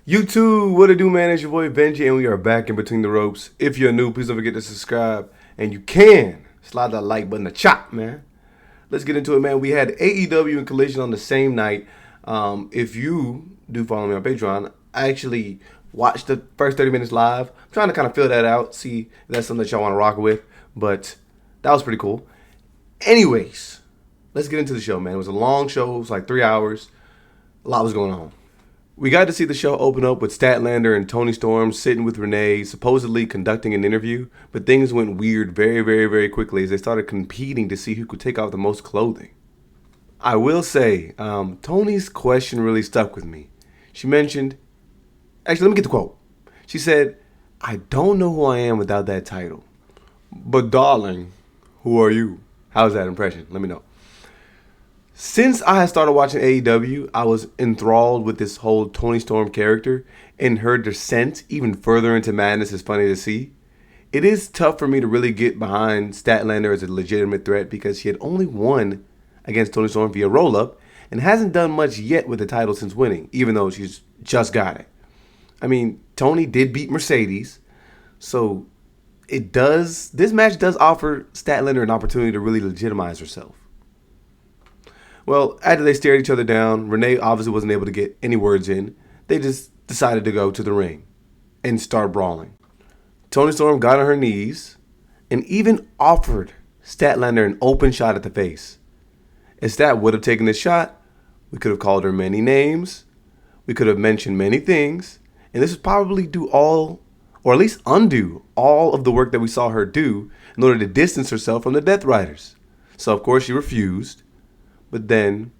YouTube, what it do, man? It's your boy Benji, and we are back in Between the Ropes. If you're new, please don't forget to subscribe, and you can slide that like button to chop, man. Let's get into it, man. We had AEW and Collision on the same night. If you do follow me on Patreon, I actually watched the first 30 minutes live. I'm trying to kind of fill that out, see if that's something that y'all want to rock with, but that was pretty cool. Anyways, let's get into the show, man. It was a long show. It was like 3 hours. A lot was going on. We got to see the show open up with Statlander and Toni Storm sitting with Renee, supposedly conducting an interview, but things went weird very quickly as they started competing to see who could take off the most clothing. I will say, Toni's question really stuck with me. She mentioned, actually, let me get the quote. She said, "I don't know who I am without that title. But darling, who are you?" How's that impression? Let me know. Since I had started watching AEW, I was enthralled with this whole Toni Storm character, and her descent even further into madness is funny to see. It is tough for me to really get behind Statlander as a legitimate threat because she had only won against Toni Storm via roll-up and hasn't done much yet with the title since winning, even though she's just got it. I mean, Toni did beat Mercedes, so this match does offer Statlander an opportunity to really legitimize herself. Well, after they stared each other down, Renee obviously wasn't able to get any words in. They just decided to go to the ring and start brawling. Toni Storm got on her knees and even offered Statlander an open shot at the face. If Stat would have taken this shot, we could have called her many names, we could have mentioned many things, and this would probably do all, or at least undo, all of the work that we saw her do in order to distance herself from the Death Riders. So of course she refused. But then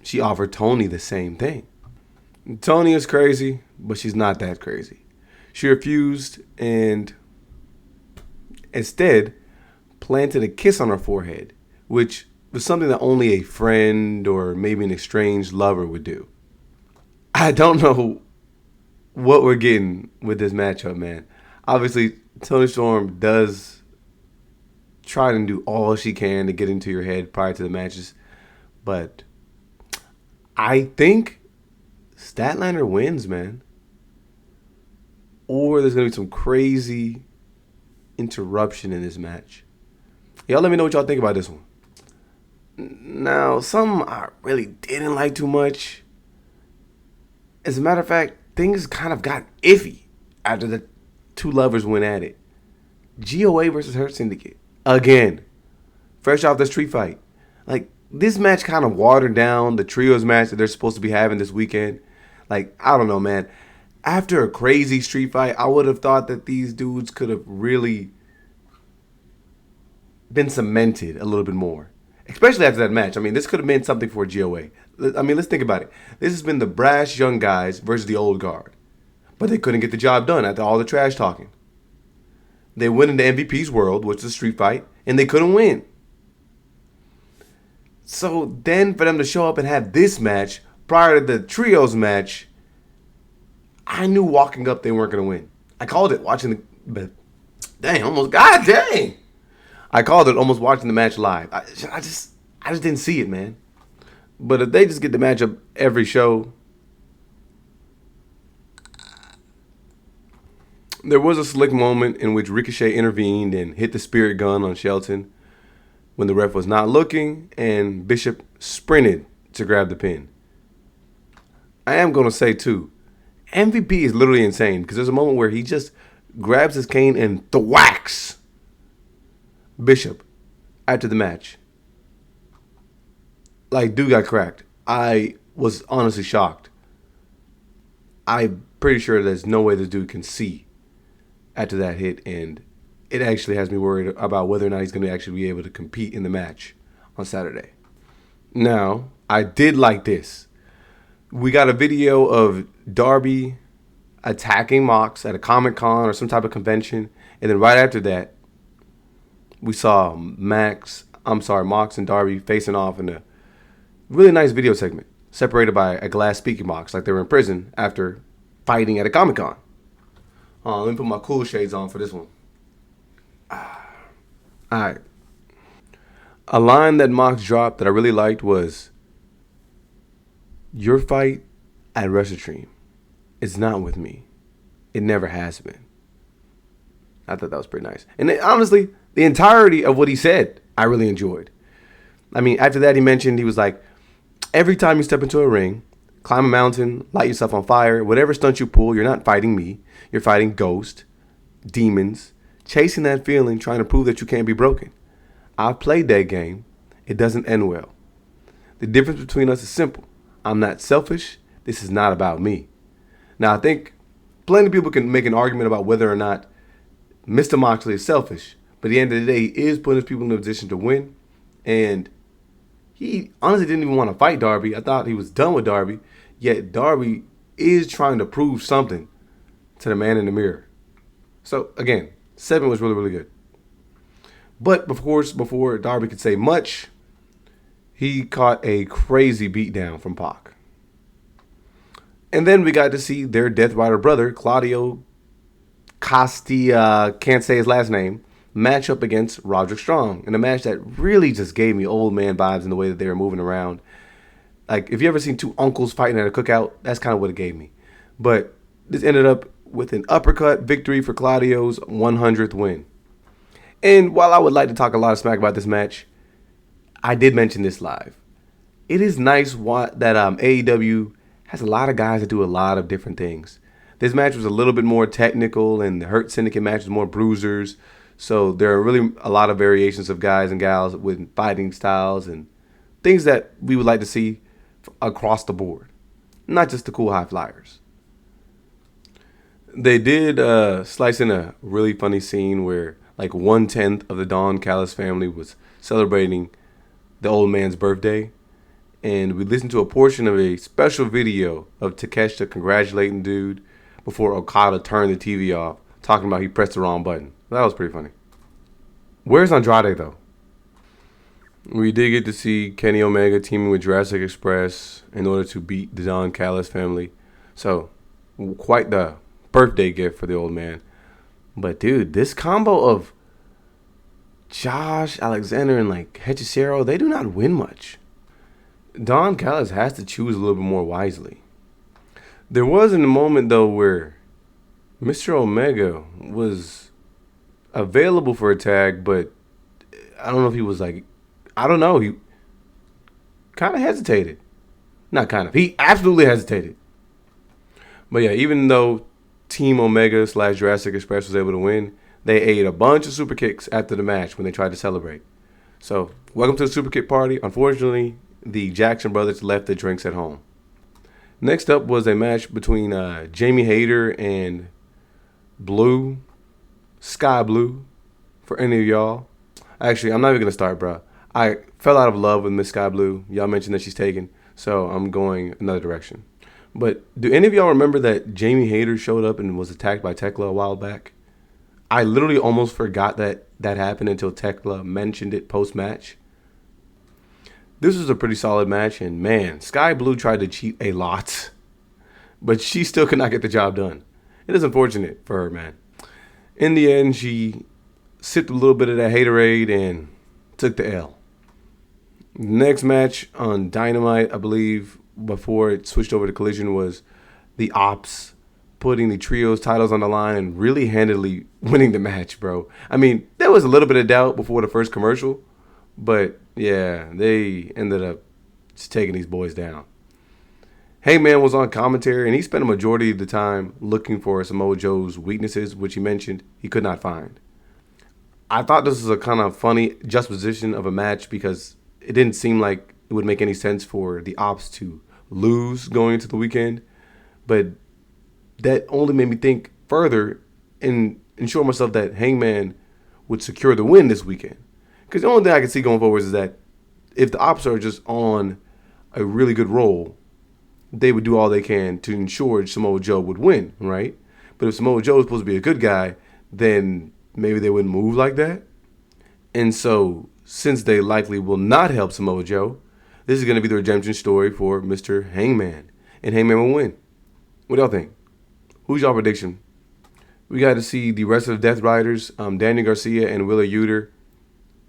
she offered Toni the same thing. Toni is crazy, but she's not that crazy. She refused and instead planted a kiss on her forehead, which was something that only a friend or maybe an estranged lover would do. I don't know what we're getting with this matchup, man. Obviously, Toni Storm does try to do all she can to get into your head prior to the matches. But I think Statlander wins, man. Or there's going to be some crazy interruption in this match. Y'all let me know what y'all think about this one. Now, something I really didn't like too much. As a matter of fact, things kind of got iffy after the two lovers went at it. GOA versus Hurt Syndicate. Again. Fresh off the street fight. This match kind of watered down the trios match that they're supposed to be having this weekend. I don't know, man. After a crazy street fight, I would have thought that these dudes could have really been cemented a little bit more. Especially after that match. I mean, this could have been something for GOA. I mean, let's think about it. This has been the brash young guys versus the old guard. But they couldn't get the job done after all the trash talking. They went into MVP's world, which is a street fight, and they couldn't win. So then for them to show up and have this match prior to the trios match, I knew walking up they weren't going to win. I called it watching I called it almost watching the match live. I just didn't see it, man. But if they just get the matchup every show. There was a slick moment in which Ricochet intervened and hit the spirit gun on Shelton when the ref was not looking, and Bishop sprinted to grab the pin. I am going to say, too, MVP is literally insane because there's a moment where he just grabs his cane and thwacks Bishop after the match. Dude got cracked. I was honestly shocked. I'm pretty sure there's no way this dude can see after that hit, and it actually has me worried about whether or not he's going to actually be able to compete in the match on Saturday. Now, I did like this. We got a video of Darby attacking Mox at a Comic-Con or some type of convention. And then right after that, we saw Mox and Darby facing off in a really nice video segment, separated by a glass speaking box like they were in prison after fighting at a Comic-Con. Let me put my cool shades on for this one. Alright. A line that Mox dropped that I really liked was, "Your fight at WrestleDream it's not with me. It never has been. I thought that was pretty nice. And honestly, the entirety of what he said, I really enjoyed. I mean, after that, he mentioned, he was like, every time you step into a ring, climb a mountain, light yourself on fire, whatever stunt you pull, you're not fighting me. You're fighting ghosts, demons, chasing that feeling, trying to prove that you can't be broken. I've played that game. It doesn't end well. The difference between us is simple. I'm not selfish. This is not about me. Now, I think plenty of people can make an argument about whether or not Mr. Moxley is selfish. But at the end of the day, he is putting his people in a position to win. And he honestly didn't even want to fight Darby. I thought he was done with Darby. Yet Darby is trying to prove something to the man in the mirror. So, again, 7 was really, really good. But, of course, before Darby could say much, he caught a crazy beatdown from Pac. And then we got to see their Death Rider brother, Claudio Castilla, can't say his last name, match up against Roderick Strong in a match that really just gave me old man vibes in the way that they were moving around. Like, if you ever seen two uncles fighting at a cookout, that's kind of what it gave me. But this ended up with an uppercut victory for Claudio's 100th win. And while I would like to talk a lot of smack about this match, I did mention this live. It is nice that AEW has a lot of guys that do a lot of different things. This match was a little bit more technical, and the Hurt Syndicate match was more bruisers. So there are really a lot of variations of guys and gals with fighting styles and things that we would like to see across the board. Not just the cool high flyers. They did slice in a really funny scene where like 1/10 of the Don Callis family was celebrating the old man's birthday. And we listened to a portion of a special video of Takeshita congratulating dude before Okada turned the TV off, talking about he pressed the wrong button. That was pretty funny. Where's Andrade, though? We did get to see Kenny Omega teaming with Jurassic Express in order to beat the Don Callis family. So, quite the birthday gift for the old man. But, dude, this combo of Josh, Alexander, and, like, Hechicero, they do not win much. Don Callis has to choose a little bit more wisely. There was a moment, though, where Mr. Omega was available for a tag, but I don't know if he was like, I don't know. He kind of hesitated. Not kind of. He absolutely hesitated. But yeah, even though Team Omega / Jurassic Express was able to win, they ate a bunch of super kicks after the match when they tried to celebrate. So, welcome to the super kick party. Unfortunately, the Jackson brothers left the drinks at home. Next up was a match between Jamie Hayter and Blue, Sky Blue, for any of y'all. Actually, I'm not even going to start, bro. I fell out of love with Miss Sky Blue. Y'all mentioned that she's taken, so I'm going another direction. But do any of y'all remember that Jamie Hayter showed up and was attacked by Tekla a while back? I literally almost forgot that happened until Tekla mentioned it post-match. This was a pretty solid match, and man, Sky Blue tried to cheat a lot, but she still could not get the job done. It is unfortunate for her, man. In the end, she sipped a little bit of that haterade and took the L. Next match on Dynamite, I believe, before it switched over to Collision, was the OPPS putting the trios titles on the line and really handily winning the match, bro. I mean, there was a little bit of doubt before the first commercial, but yeah, they ended up just taking these boys down. Heyman was on commentary, and he spent a majority of the time looking for Samoa Joe's weaknesses, which he mentioned he could not find. I thought this was a kind of funny juxtaposition of a match because it didn't seem like it would make any sense for the OPPS to lose going into the weekend. But that only made me think further and ensure myself that Hangman would secure the win this weekend. Because the only thing I can see going forward is that if the OPPS are just on a really good roll, they would do all they can to ensure Samoa Joe would win, right? But if Samoa Joe is supposed to be a good guy, then maybe they wouldn't move like that. And so, since they likely will not help Samoa Joe, this is going to be the redemption story for Mr. Hangman. And Hangman will win. What do y'all think? Who's y'all prediction? We got to see the rest of the Death Riders, Daniel Garcia and Willa Yuter.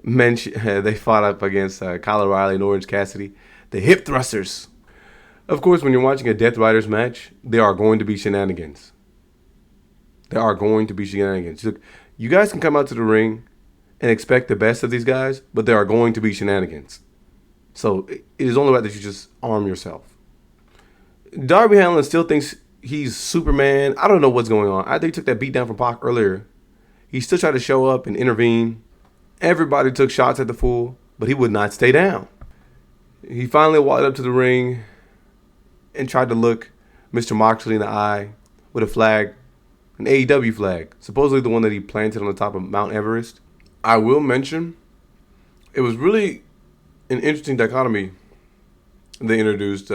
They fought up against Kyle O'Reilly and Orange Cassidy. The Hip Thrusters. Of course, when you're watching a Death Riders match, there are going to be shenanigans. There are going to be shenanigans. Look, you guys can come out to the ring and expect the best of these guys, but there are going to be shenanigans. So it is only right that you just arm yourself. Darby Allin still thinks he's Superman. I don't know what's going on. I think he took that beat down from Pac earlier. He still tried to show up and intervene. Everybody took shots at the fool, but he would not stay down. He finally walked up to the ring and tried to look Mr. Moxley in the eye with a flag, an AEW flag, supposedly the one that he planted on the top of Mount Everest. I will mention, it was really an interesting dichotomy they introduced.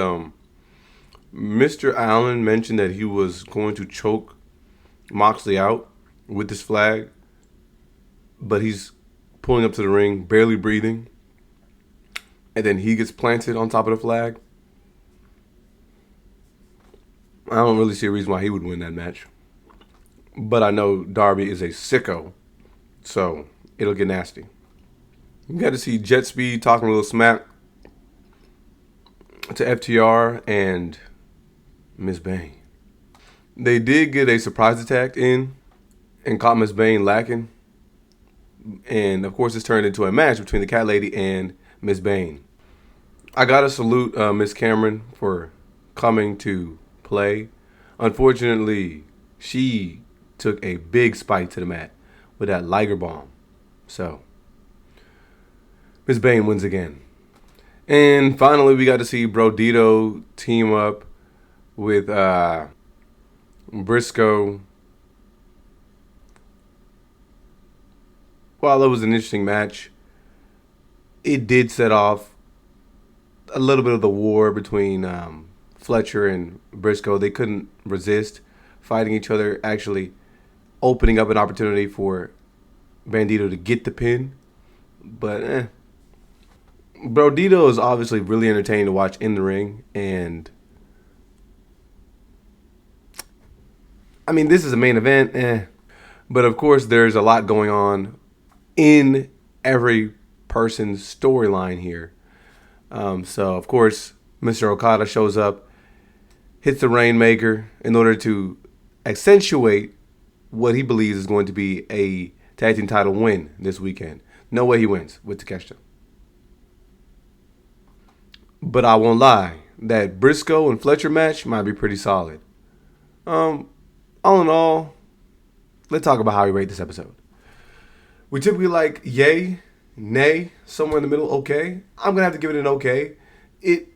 Mr. Allen mentioned that he was going to choke Moxley out with this flag, but he's pulling up to the ring, barely breathing, and then he gets planted on top of the flag. I don't really see a reason why he would win that match, but I know Darby is a sicko, so it'll get nasty. You got to see Jet Speed talking a little smack to FTR and Miss Bayne. They did get a surprise attack in and caught Miss Bayne lacking. And of course, it's turned into a match between the Cat Lady and Miss Bayne. I gotta salute Miss Cameron for coming to play. Unfortunately, she took a big spike to the mat with that Liger bomb. So, Miss Bayne wins again. And finally, we got to see BRODIDO team up with BRISCOE. While it was an interesting match, it did set off a little bit of the war between Fletcher and BRISCOE. They couldn't resist fighting each other, actually opening up an opportunity for Bandito to get the pin. But BRODIDO is obviously really entertaining to watch in the ring, and I mean, this is a main event, but of course there's a lot going on in every person's storyline here. So of course Mr. Okada shows up, hits the Rainmaker in order to accentuate what he believes is going to be a tag team title win this weekend. No way he wins with Takeshita. But I won't lie, that BRISCOE and Fletcher match might be pretty solid. All in all, let's talk about how we rate this episode. We typically like yay, nay, somewhere in the middle, okay. I'm going to have to give it an okay. It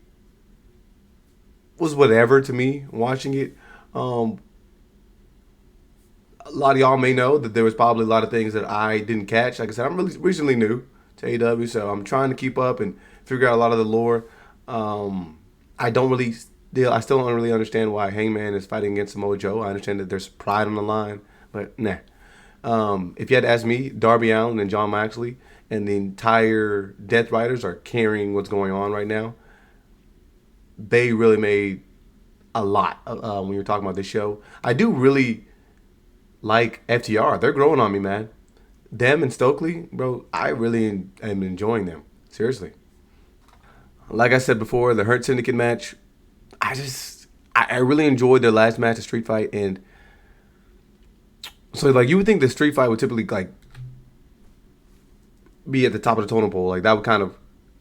was whatever to me watching it. A lot of y'all may know that there was probably a lot of things that I didn't catch. Like I said, I'm really recently new to AEW, so I'm trying to keep up and figure out a lot of the lore. I still don't really understand why Hangman is fighting against Samoa Joe. I understand that there's pride on the line, but nah. If you had to ask me, Darby Allin and Jon Moxley and the entire Death Riders are carrying what's going on right now. They really made a lot when you're talking about this show. I do really like FTR. They're growing on me, man. Them and Stokely, bro, I really am enjoying them. Seriously. Like I said before, the Hurt Syndicate match, I really enjoyed their last match, the street fight, and so like you would think the street fight would typically like be at the top of the totem pole, like that would kind of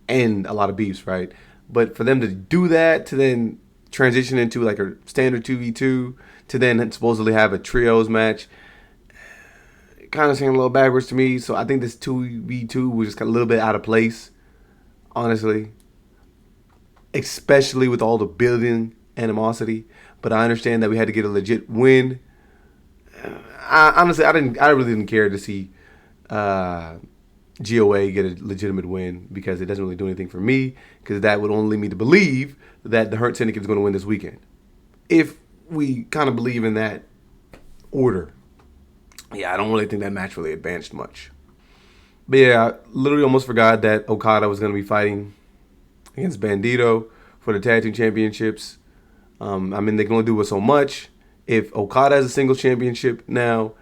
end a lot of beefs, right? But for them to do that, to then transition into like a standard 2v2, to then supposedly have a trios match, it kind of seemed a little backwards to me. So I think this 2v2 was just a little bit out of place, honestly. Especially with all the building animosity, but I understand that we had to get a legit win. I really didn't care to see GOA get a legitimate win because it doesn't really do anything for me, because that would only lead me to believe that the Hurt Syndicate is going to win this weekend. If we kind of believe in that order, yeah, I don't really think that match really advanced much. But yeah, I literally almost forgot that Okada was going to be fighting against Bandito for the tag team championships. I mean, they can only do it so much. If Okada has a single championship now,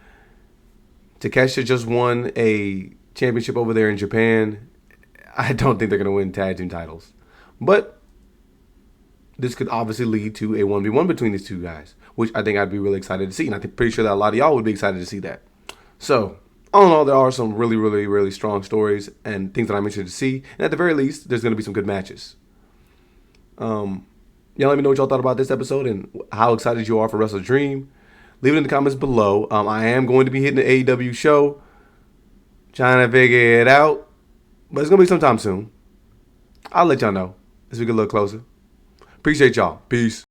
Takeshita just won a championship over there in Japan. I don't think they're going to win tag team titles. But this could obviously lead to a 1v1 between these two guys, which I think I'd be really excited to see. And I'm pretty sure that a lot of y'all would be excited to see that. So, all in all, there are some really strong stories and things that I'm interested to see. And at the very least, there's going to be some good matches. Y'all let me know what y'all thought about this episode and how excited you are for Wrestle Dream. Leave it in the comments below. I am going to be hitting the AEW show, trying to figure it out. But it's going to be sometime soon. I'll let y'all know as we get a little closer. Appreciate y'all. Peace.